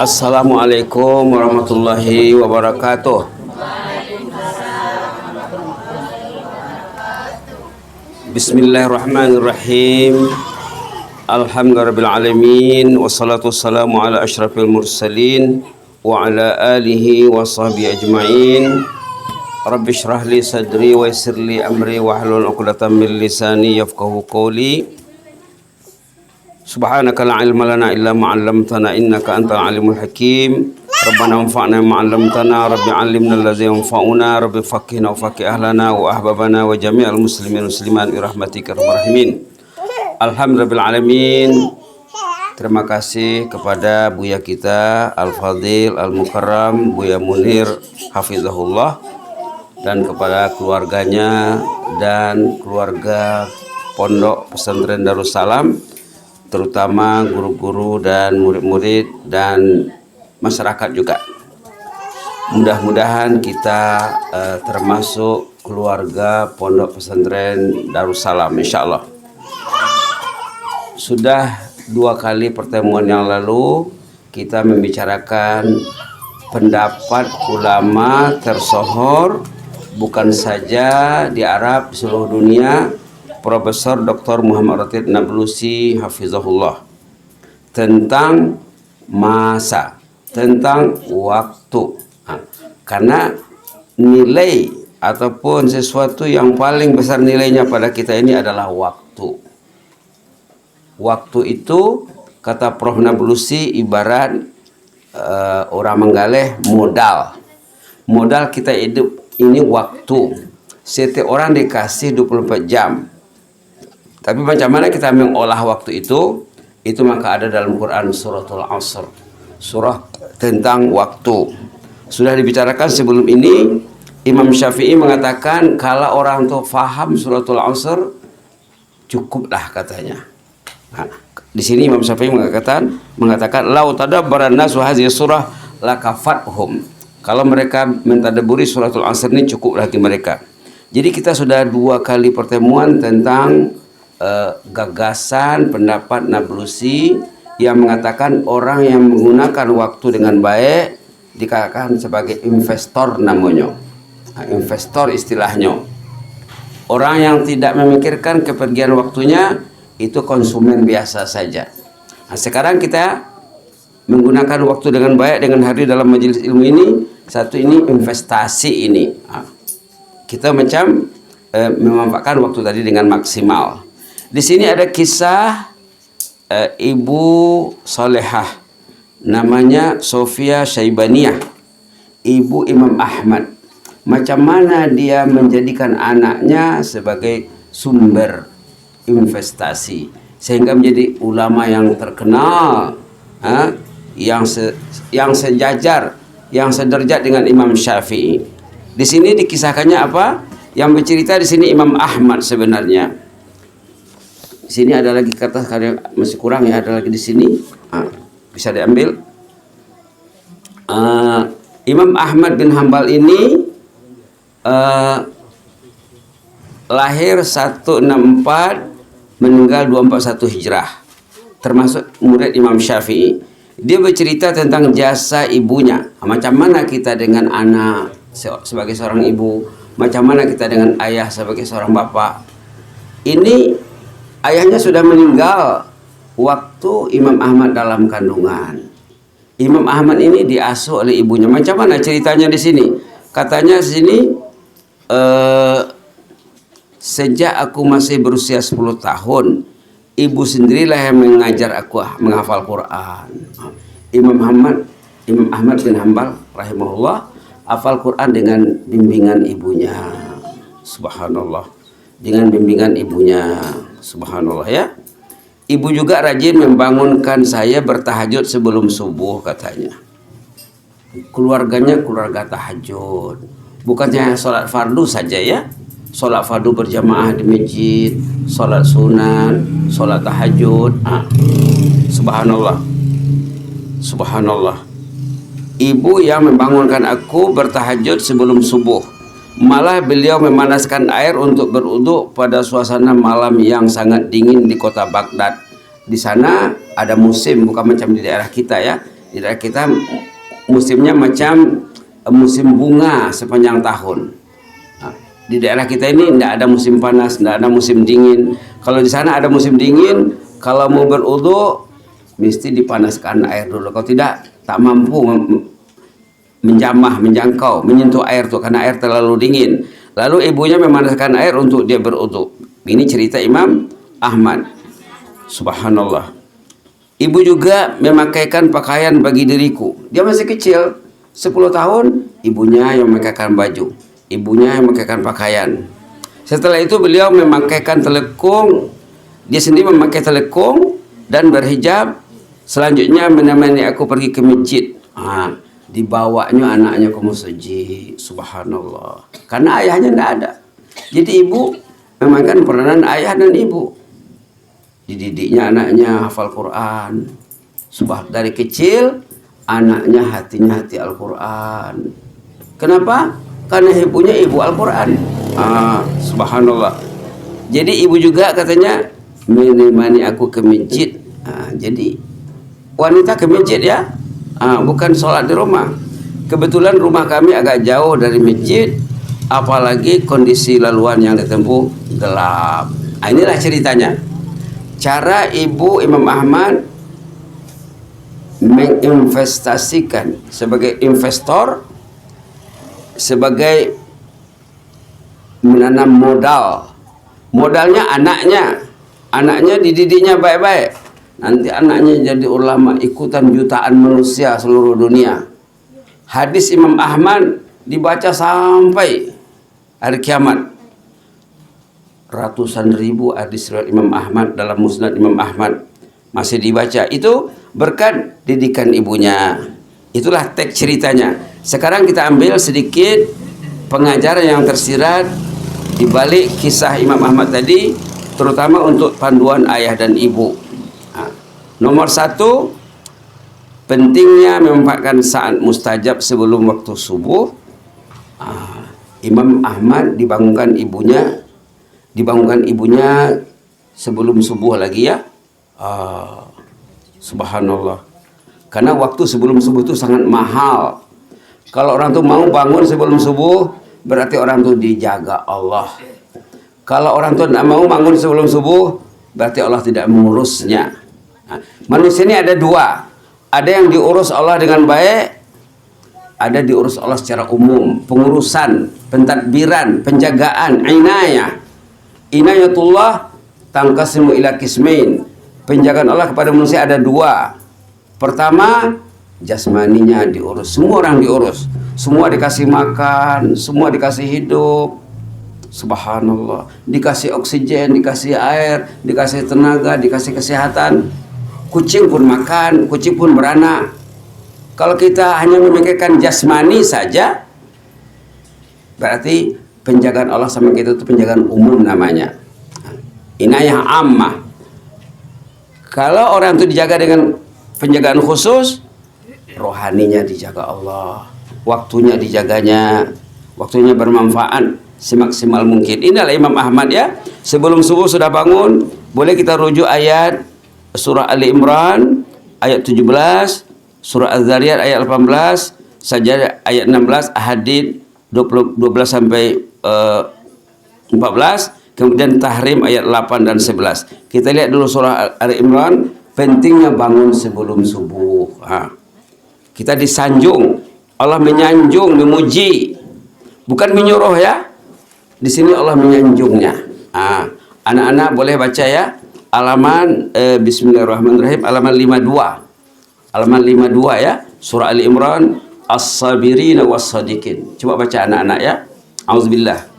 Assalamualaikum warahmatullahi wabarakatuh. Bismillahirrahmanirrahim. Alhamdulillahirrahmanirrahim. Wassalatu wassalamu ala ashrafil mursalin wa ala alihi wa sahbihi ajma'in. Rabbi shrah li sadri wa yassir li amri wa hlul 'uqdatam min lisani yafqahu qawli. Subhanaka la ilma lana illa ma 'allamtana innaka antal alimul hakim. Rabbana anfa'na ma 'allamtana, rabbi 'allimna allazi yanfa'una, rabbi faqihna wa faqih ahlana wa ahbabana wa jami'al muslimin musliman bi rahmatika arhamar rahimin. Alhamdulillah alamin. Terima kasih kepada Buya kita Al-Fadil Al-Mukarram Buya Munir hafizahullah, dan kepada keluarganya dan keluarga Pondok Pesantren Darussalam, terutama guru-guru dan murid-murid dan masyarakat juga. Mudah-mudahan kita termasuk keluarga Pondok Pesantren Darussalam, insyaallah. Sudah 2 kali pertemuan yang lalu kita membicarakan pendapat ulama tersohor bukan saja di Arab, di seluruh dunia, Profesor Dr. Muhammad Ratid Nablusi hafizahullah, tentang masa, tentang waktu. Karena nilai ataupun sesuatu yang paling besar nilainya pada kita ini adalah waktu. Waktu itu, kata Prof. Nablusi, ibarat orang menggaleh modal. Modal kita hidup ini waktu. Setiap orang dikasih 24 jam. Tapi macam mana kita mengolah waktu itu maka ada dalam Quran suratul Asr, surah tentang waktu. Sudah dibicarakan sebelum ini. Imam Syafi'i mengatakan kalau orang itu faham suratul Asr cukuplah katanya. Nah, di sini Imam Syafi'i mengatakan lau tadabbaran nasu hadhihi surah lakafathum. Kalau mereka mentadabburi suratul Asr ini cukup bagi mereka. Jadi kita sudah 2 kali pertemuan tentang gagasan pendapat Nablusi yang mengatakan orang yang menggunakan waktu dengan baik dikatakan sebagai investor namanya. Nah, investor istilahnya. Orang yang tidak memikirkan kepergian waktunya itu konsumen biasa saja. Nah, sekarang kita menggunakan waktu dengan baik dengan hadir dalam majelis ilmu ini. Satu ini investasi ini. Nah, kita macam memanfaatkan waktu tadi dengan maksimal. Di sini ada kisah ibu solehah namanya Sofia Syaibaniyah, ibu Imam Ahmad. Macam mana dia menjadikan anaknya sebagai sumber investasi sehingga menjadi ulama yang terkenal, yang sejajar, yang sederajat dengan Imam Syafi'i. Di sini dikisahkannya apa? Yang bercerita di sini Imam Ahmad sebenarnya. Di sini ada lagi kata masih kurang ya, ada lagi di sini. Bisa diambil. Imam Ahmad bin Hambal ini lahir 164, meninggal 241 Hijrah. Termasuk murid Imam Syafi'i. Dia bercerita tentang jasa ibunya. Macam mana kita dengan anak sebagai seorang ibu, macam mana kita dengan ayah sebagai seorang bapak. Ini ayahnya sudah meninggal waktu Imam Ahmad dalam kandungan. Imam Ahmad ini diasuh oleh ibunya. Macam mana ceritanya di sini? Katanya di sini sejak aku masih berusia 10 tahun, ibu sendirilah yang mengajar aku menghafal Quran. Imam Ahmad bin Hambal rahimahullah hafal Quran dengan bimbingan ibunya. Subhanallah. Dengan bimbingan ibunya. Subhanallah ya. Ibu juga rajin membangunkan saya bertahajud sebelum subuh katanya. Keluarganya keluarga tahajud. Bukannya sholat fardu saja ya. Sholat fardu berjamaah di masjid, sholat sunat, sholat tahajud. Subhanallah. Subhanallah. Ibu yang membangunkan aku bertahajud sebelum subuh. Malah beliau memanaskan air untuk berwudu pada suasana malam yang sangat dingin di kota Baghdad. Di sana ada musim, bukan macam di daerah kita ya. Di daerah kita musimnya macam musim bunga sepanjang tahun. Nah, di daerah kita ini tidak ada musim panas, tidak ada musim dingin. Kalau di sana ada musim dingin, kalau mau berwudu mesti dipanaskan air dulu. Kalau tidak, tak mampu menjangkau, menyentuh air tuh karena air terlalu dingin. Lalu ibunya memanaskan air untuk dia berwudu. Ini cerita Imam Ahmad. Subhanallah. Ibu juga memakaikan pakaian bagi diriku. Dia masih kecil, 10 tahun, ibunya yang memakaikan baju, ibunya yang memakaikan pakaian. Setelah itu beliau memakaikan telekung, dia sendiri memakai telekung dan berhijab. Selanjutnya menemani aku pergi ke masjid. Dibawanya anaknya ke masjid. Subhanallah. Karena ayahnya tidak ada. Jadi ibu memainkan peranan ayah dan ibu. Dididiknya anaknya hafal Quran. Dari kecil anaknya hatinya hati Al-Quran. Kenapa? Karena ibunya ibu Al-Quran. Subhanallah. Jadi ibu juga katanya menemani aku ke masjid. Jadi wanita ke masjid ya, bukan sholat di rumah. Kebetulan rumah kami agak jauh dari masjid, apalagi kondisi laluan yang ditempuh gelap. Inilah ceritanya. Cara ibu Imam Ahmad menginvestasikan sebagai investor, sebagai menanam modal. Modalnya anaknya dididiknya baik-baik. Nanti anaknya jadi ulama, ikutan jutaan manusia seluruh dunia. Hadis Imam Ahmad dibaca sampai hari kiamat. Ratusan ribu hadis riwayat Imam Ahmad dalam Musnad Imam Ahmad masih dibaca. Itu berkat didikan ibunya. Itulah teks ceritanya. Sekarang kita ambil sedikit pengajaran yang tersirat di balik kisah Imam Ahmad tadi, terutama untuk panduan ayah dan ibu. Nomor 1, pentingnya memanfaatkan saat mustajab sebelum waktu subuh. Imam Ahmad dibangunkan ibunya sebelum subuh lagi ya. Subhanallah. Karena waktu sebelum subuh itu sangat mahal. Kalau orang tuh mau bangun sebelum subuh, berarti orang tuh dijaga Allah. Kalau orang tuh tidak mau bangun sebelum subuh, berarti Allah tidak mengurusnya. Manusia ini ada dua. Ada yang diurus Allah dengan baik, ada diurus Allah secara umum. Pengurusan, pentadbiran, penjagaan, inayah. Inayatullah tangkasimu ila kismain. Penjagaan Allah kepada manusia ada dua. Pertama, jasmaninya diurus. Semua orang diurus. Semua dikasih makan, semua dikasih hidup. Subhanallah. Dikasih oksigen, dikasih air, dikasih tenaga, dikasih kesehatan. Kucing pun makan, kucing pun beranak. Kalau kita hanya memikirkan jasmani saja, berarti penjagaan Allah sama kita itu penjagaan umum namanya. Inayah ammah. Kalau orang itu dijaga dengan penjagaan khusus, rohaninya dijaga Allah, waktunya dijaganya, waktunya bermanfaat semaksimal mungkin. Inilah Imam Ahmad ya. Sebelum subuh sudah bangun, boleh kita rujuk ayat surah Ali Imran ayat 17, surah Az-Zariyat ayat 18, Sajdah ayat 16, Hadid 12 sampai 14, kemudian Tahrim ayat 8 dan 11. Kita lihat dulu surah Ali Imran, pentingnya bangun sebelum subuh. Kita disanjung, Allah menyanjung, memuji, bukan menyuruh ya. Di sini Allah menyanjungnya. Anak-anak boleh baca ya. Halaman bismillahirrahmanirrahim, halaman 52. Halaman 52 ya, surah Ali Imran, as-sabirina was-sadiqin. Coba baca anak-anak ya. Auzubillah.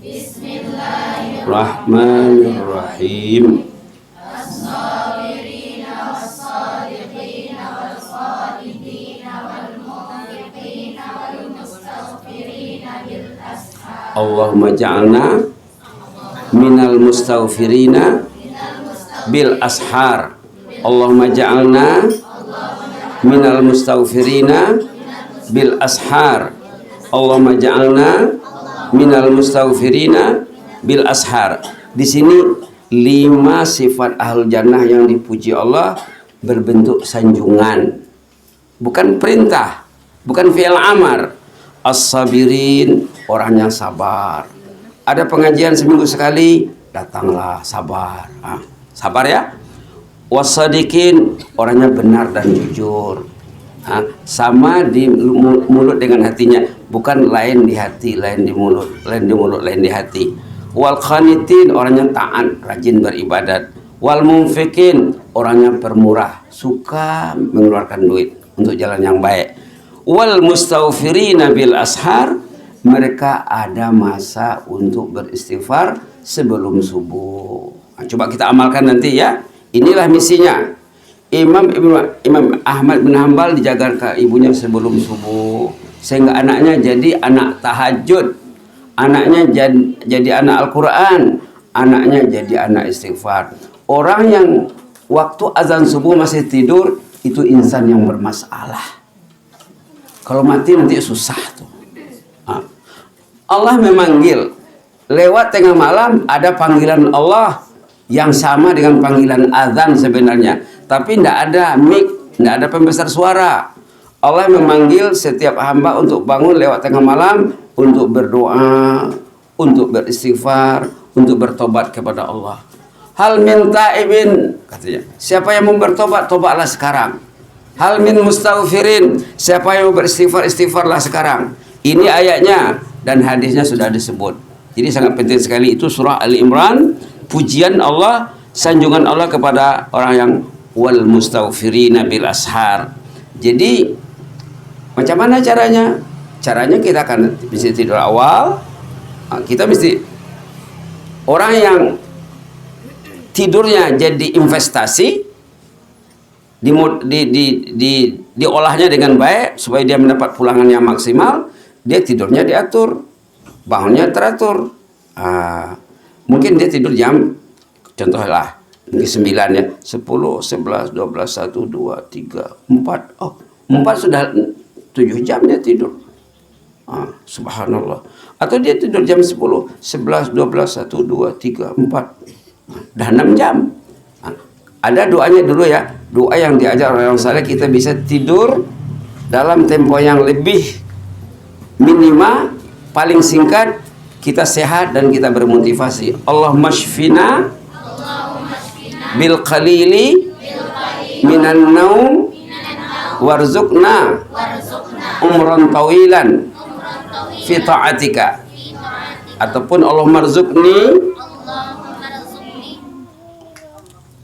Bismillahirrahmanirrahim. Allahumma ja'alna minal mustaghfirina bil ashar. Allahumma ja'alna minal mustaghfirina bil ashar. Allahumma ja'alna minal mustaghfirina bil ashar. Di sini 5 sifat ahlul jannah yang dipuji Allah berbentuk sanjungan, bukan perintah, bukan fi'il amar. As-sabirin, orang yang sabar. Ada pengajian seminggu sekali, datanglah, sabar. Sabar ya. Was-sadiqin, orangnya benar dan jujur. Sama di mulut dengan hatinya, bukan lain di hati, lain di mulut, lain di mulut, lain di hati. Wal qanitin, orangnya taat, rajin beribadat. Wal munfiqin, orangnya permurah, suka mengeluarkan duit untuk jalan yang baik. Wal mustaghfirina bil ashar, mereka ada masa untuk beristighfar sebelum subuh. Coba kita amalkan nanti ya. Inilah misinya. Imam Ahmad bin Hanbal dijaga ke ibunya sebelum subuh, sehingga anaknya jadi anak tahajud, anaknya jadi anak Al-Quran, anaknya jadi anak istighfar. Orang yang waktu azan subuh masih tidur, itu insan yang bermasalah. Kalau mati nanti susah tuh. Allah memanggil lewat tengah malam, ada panggilan Allah yang sama dengan panggilan azan sebenarnya, tapi tidak ada mic, tidak ada pembesar suara. Allah memanggil setiap hamba untuk bangun lewat tengah malam, untuk berdoa, untuk beristighfar, untuk bertobat kepada Allah. Hal min taibin, katanya, siapa yang mau bertobat, tobatlah sekarang. Hal min mustaghfirin, siapa yang mau beristighfar, istighfarlah sekarang. Ini ayatnya dan hadisnya sudah disebut. Jadi sangat penting sekali. Itu surah Ali Imran, pujian Allah, sanjungan Allah kepada orang yang wal mustaghfirina bil ashar. Jadi macam mana caranya? Caranya kita akan mesti tidur awal. Kita mesti, orang yang tidurnya jadi investasi, diolahnya dengan baik supaya dia mendapat pulangan yang maksimal. Dia tidurnya diatur, bangunnya teratur. Mungkin dia tidur jam, contohlah mungkin 9 ya, 10, 11, 12, 1, 2, 3, 4. Oh, 4 sudah 7 jam dia tidur. Subhanallah. Atau dia tidur jam 10, 11, 12, 1, 2, 3, 4. Dah 6 jam. Ada doanya dulu ya. Doa yang diajar oleh orang saleh, kita bisa tidur dalam tempo yang lebih minimal, paling singkat, kita sehat dan kita bermotivasi. Allahumma shfina bil qalili minan naum warzuqna umran tawilan fi ta'atika, ataupun Allahumma rzuqni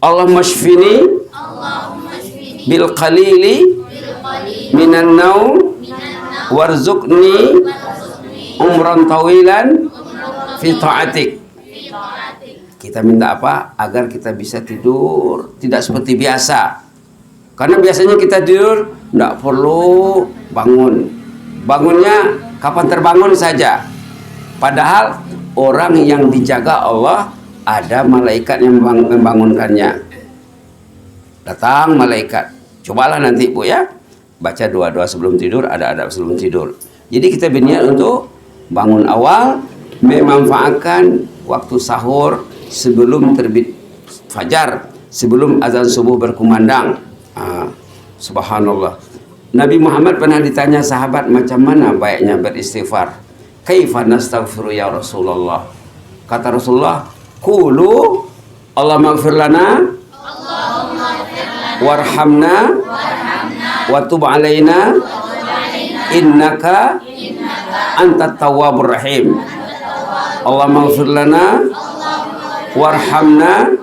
Allahumma shfini bil qalili minan naum warzuqni umran tawilan fi ta'atik. Kita minta apa? Agar kita bisa tidur tidak seperti biasa. Karena biasanya kita tidur tidak perlu bangun. Bangunnya kapan terbangun saja. Padahal orang yang dijaga Allah, ada malaikat yang membangunkannya. Datang malaikat. Cobalah nanti Bu ya, baca doa-doa sebelum tidur, ada adab sebelum tidur. Jadi kita berniat untuk bangun awal, memanfaatkan waktu sahur sebelum terbit fajar, sebelum azan subuh berkumandang. Subhanallah. Nabi Muhammad pernah ditanya sahabat, macam mana baiknya beristighfar? Kaifa nastaghfiru ya Rasulullah? Kata Rasulullah, qulu Allahumma ighfir lana warhamna wa tub alaina innaka antat tawwabur rahim. Allahumma ighfir lana warhamna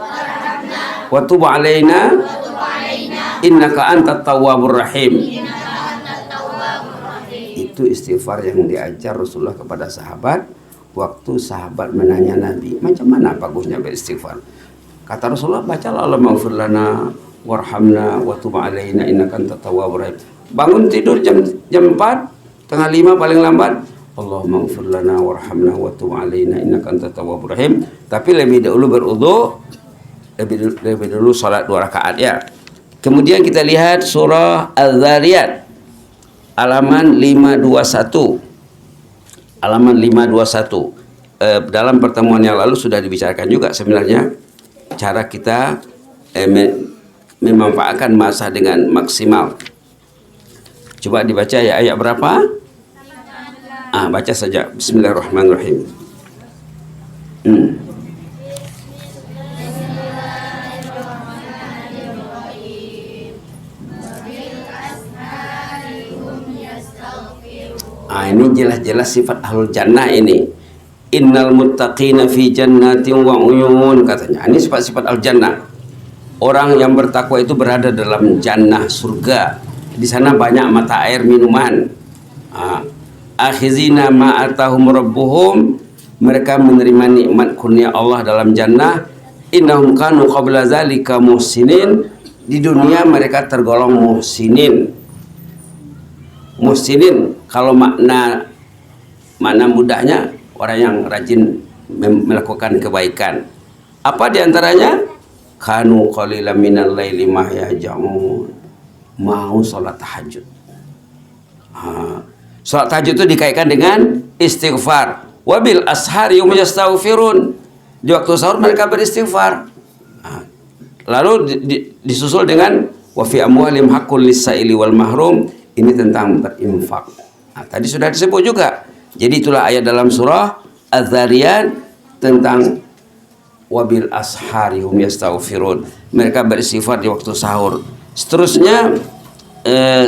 wa tub alaina innaka antat tawwabur rahim. Itu istighfar yang diajar Rasulullah kepada sahabat waktu sahabat menanya Nabi, macam mana bagusnya beristighfar? Kata Rasulullah, bacalah Allahumma ighfir lana warhamna wa tub alaina innaka antat tawwabur rahim. Bangun tidur jam 4, tengah 5 paling lambat, Allahumma ighfir lana warhamna wa tub alaina innaka antat tawwabur rahim. Tapi lebih dahulu berwudu, lebih dulu salat 2 rakaat ya. Kemudian kita lihat surah Az-Zariyat halaman 521. Halaman 521. Dalam pertemuan yang lalu sudah dibicarakan juga sebenarnya. cara kita memanfaatkan masa dengan maksimal. Coba dibaca ya, ayat berapa? Baca saja. Bismillahirrahmanirrahim. Ini jelas-jelas sifat ahlul jannah ini. Innal muttaqina fi jannatin wa uyun, katanya. Ini sifat-sifat al jannah. Orang yang bertakwa itu berada dalam jannah, surga. Di sana banyak mata air minuman. Akhizina ma atahum rabbuhum, mereka menerima nikmat kurnia Allah dalam jannah. Innahum kanu qabla zalika muhsinin, di dunia mereka tergolong muhsinin. Muhsinin kalau makna mudahnya orang yang rajin melakukan kebaikan. Apa diantaranya? Kanu qalilan minal laili ma yahjaun, mau sholat tahajud. Sholat tahajud itu dikaitkan dengan istighfar. Wabil ashari hum yastaghfirun, di waktu sahur mereka beristighfar. Lalu disusul dengan wa fi amwalihim haqqul lis-sa'ili wal mahrum, ini tentang berinfak. Tadi sudah disebut juga. Jadi itulah ayat dalam surah Az-Zariyat tentang wabil ashari hum yastaghfirun, mereka beristighfar di waktu sahur. Seterusnya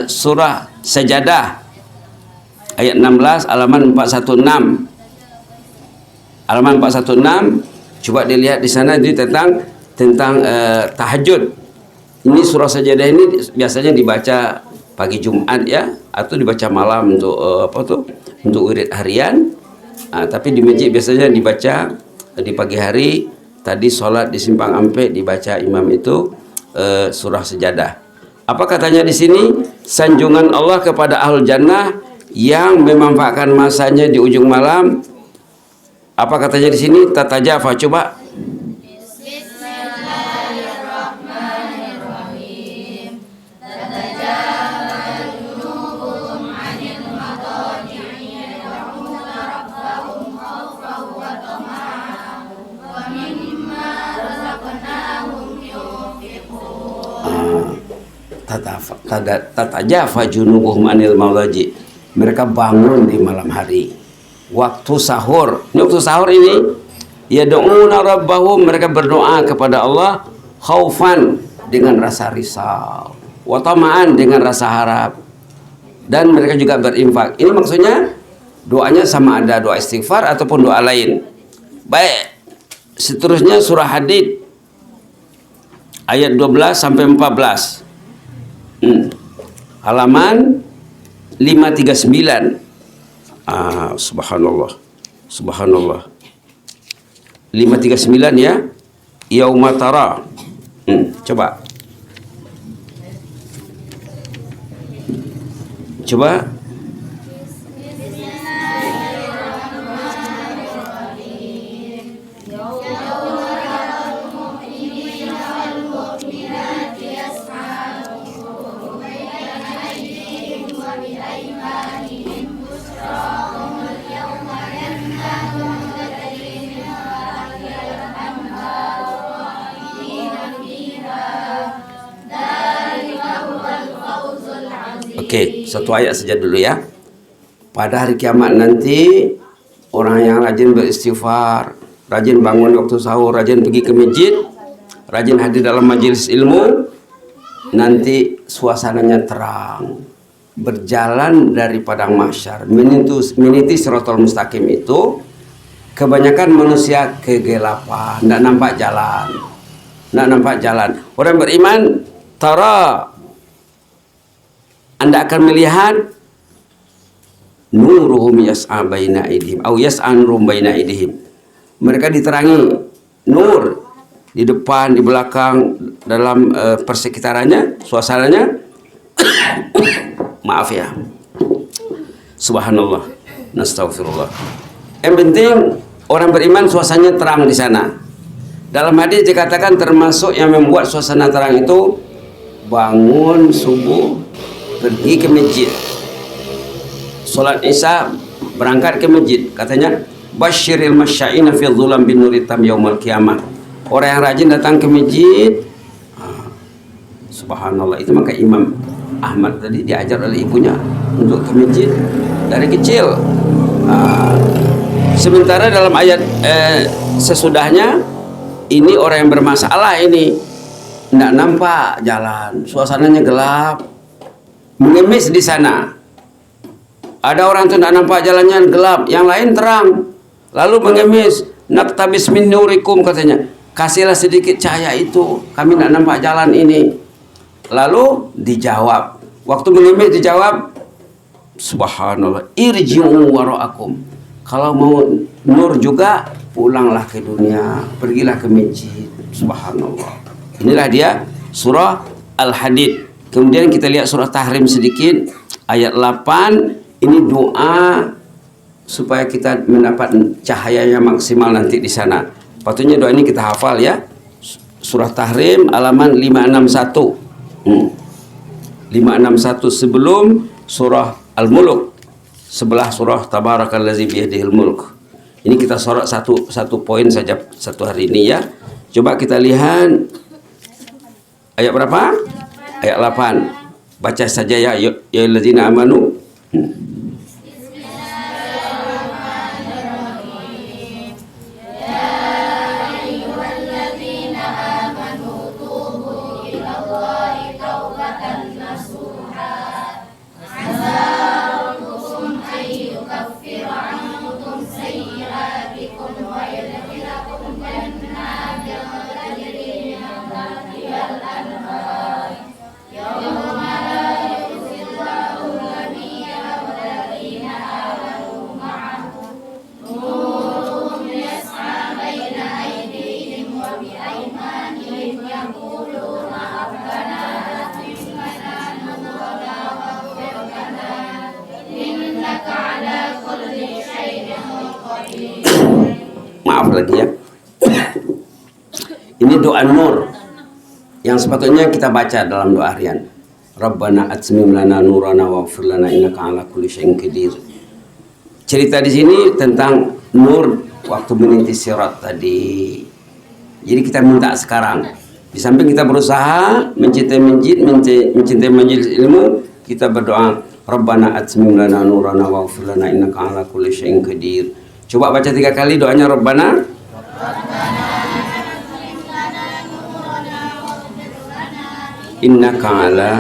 surah Sajadah ayat 16, halaman 416. Halaman 416, coba dilihat di sana itu tentang tahajud. Ini surah Sajadah ini biasanya dibaca pagi Jumat ya, atau dibaca malam untuk untuk wirid harian. Tapi di masjid biasanya dibaca di pagi hari. Tadi sholat di Simpang Ampe dibaca imam itu surah Sajadah. Apa katanya di sini? Sanjungan Allah kepada ahlul jannah yang memanfaatkan masanya di ujung malam. Apa katanya di sini? Tatajafa, coba. Tatajafa junubuhum anil madaji, mereka bangun di malam hari waktu sahur. Ini waktu sahur ini yad'una rabbahum, mereka berdoa kepada Allah khaufan, dengan rasa risau, wa tama'an, dengan rasa harap, dan mereka juga berinfak. Ini maksudnya doanya sama ada doa istighfar ataupun doa lain. Baik, seterusnya surah Hadid ayat 12 sampai 14. Halaman 539. Subhanallah. Subhanallah. 539 ya. Yaumatara. Coba. Coba. Oke, satu ayat saja dulu ya. Pada hari kiamat nanti, orang yang rajin beristighfar, rajin bangun waktu sahur, rajin pergi ke masjid, rajin hadir dalam majelis ilmu, nanti suasananya terang, berjalan dari padang mahsyar meniti Shiratal Mustaqim itu. Kebanyakan manusia kegelapan, tidak nampak jalan. Orang beriman, Anda akan melihat nuruhum yas'a baina aydihim au yas'a nurum baina aydihim. Mereka diterangi nur di depan, di belakang, dalam persekitarannya, suasananya. Maaf ya. Subhanallah. Nastaghfirullah. Yang penting orang beriman suasananya terang di sana. Dalam hadis dikatakan termasuk yang membuat suasana terang itu bangun subuh, pergi ke masjid, sholat isya, berangkat ke masjid. Katanya basyiril masya'ina fi dhulam bin nuritam yaumal qiyamah, Orang yang rajin datang ke masjid, subhanallah, itu maka Imam Ahmad tadi diajar oleh ibunya untuk ke masjid dari kecil. Sementara dalam ayat sesudahnya, ini orang yang bermasalah ini tidak nampak jalan, suasananya gelap, mengemis di sana. Ada orang itu tidak nampak jalannya gelap, yang lain terang, lalu mengemis. Naktabis min nurikum, katanya, kasihlah sedikit cahaya itu, kami tidak nampak jalan ini. Lalu dijawab, waktu mengemis dijawab, subhanallah, irji'u wara'akum, kalau mau nur juga pulanglah ke dunia, pergilah ke masjid. Subhanallah. Inilah dia surah Al-Hadid. Kemudian kita lihat surah Tahrim sedikit, ayat 8. Ini doa supaya kita mendapat cahaya yang maksimal nanti di sana. Patutnya doa ini kita hafal ya. Surah Tahrim halaman 561. 561 sebelum surah Al-Mulk, sebelah surah Tabarakallazi biyadihil mulk. Ini kita sorot satu poin saja satu hari ini ya. Coba kita lihat ayat berapa? Ayat 8. Baca saja ya allazina amanu. Maaf lagi ya. Ini doa nur yang sepatutnya kita baca dalam doa harian. Rabbana atmim lana nurana waghfir lana innaka ala kulli syai'in qadir. Cerita di sini tentang nur waktu merintis sirat tadi. Jadi kita minta sekarang. Di samping kita berusaha mencintai masjid, mencintai majelis ilmu, kita berdoa Rabbana atmim lana nurana waghfir lana innaka ala kulli syai'in qadir. Coba baca 3 kali doanya Rabbana. Innaka ala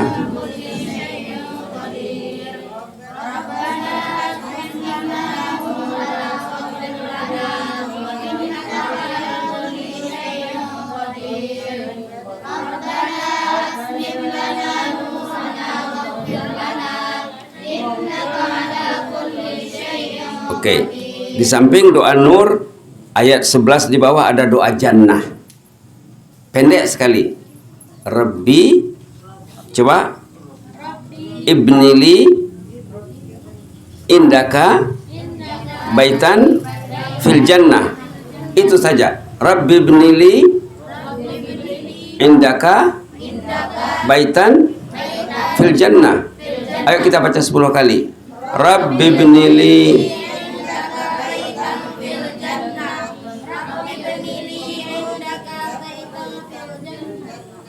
Oke. Di samping doa nur, ayat 11 di bawah ada doa jannah. Pendek sekali. Rabbi, coba. Ibnili indaka baitan fil jannah. Itu saja. Rabbi ibnili indaka baitan fil jannah. Ayo kita baca 10 kali. Rabbi ibnili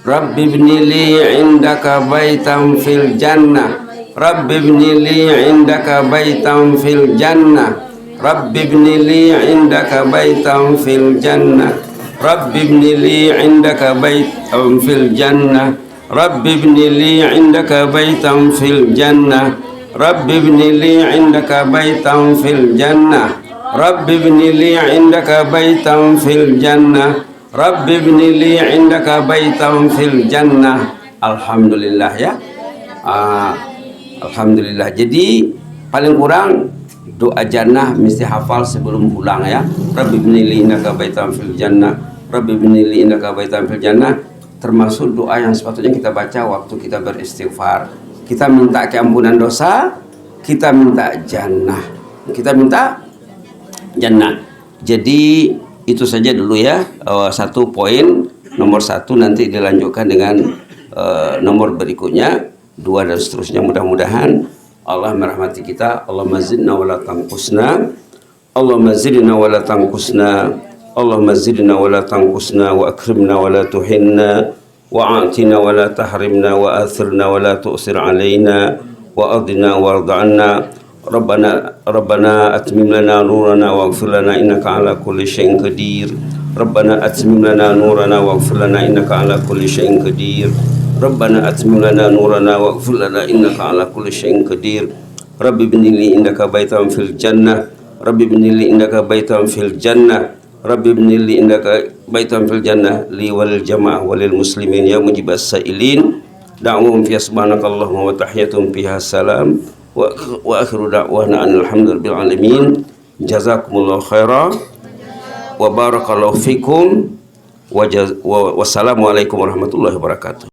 Rabbi ibnili indaka baitan fil jannah. Rabbi ibnili indaka baitan fil jannah. Rabbi ibnili indaka baitan fil jannah. Rabbi ibnili indaka baitan fil jannah. Rabbi ibnili indaka baitan fil jannah. Rabbi ibnili indaka baitan fil jannah. Rabbi ibnili indaka baitan fil jannah. Rabbi ibnili indaka baitan fil jannah. Alhamdulillah ya. Alhamdulillah. Jadi paling kurang doa jannah mesti hafal sebelum pulang ya. Rabbi ibnili indaka baitan fil jannah. Rabbi ibnili indaka baitan fil jannah. Termasuk doa yang sepatutnya kita baca waktu kita beristighfar. Kita minta keampunan dosa, kita minta jannah. Kita minta jannah. Jadi itu saja dulu ya, satu poin. Nomor 1 nanti dilanjutkan dengan nomor berikutnya, 2 dan seterusnya. Mudah-mudahan Allah merahmati kita. Allahumma zidna wa la tanqusna. Allahumma zidna wa la tanqusna. Allahumma zidna wa la tanqusna wa akrimna wa la tuhinna wa a'tina wa la tahrimna wa athirna wa la tu'sir alaina wa adina warda anna. Rabbana atmim lana nurana waghfir lana innaka ala kulli syai'in qadir. Rabbana atmim lana nurana waghfir lana innaka ala kulli syai'in qadir. Rabbana atmim lana nurana waghfir lana innaka ala kulli syai'in qadir. Rabbi ibnili indaka baitan fil jannah. Rabbi ibnili indaka baitan fil jannah. Rabbi ibnili indaka baitan fil jannah li wal jamaah walil muslimin ya mujibas sa'ilin. Da'wahum fi subhanakallahumma wa tahiyatum fiha salam wa akhiru da'wana alhamdulillahi alamin. Jazakumullahu khairan wa barakallahu fikum wa wassalamu alaikum warahmatullahi wabarakatuh.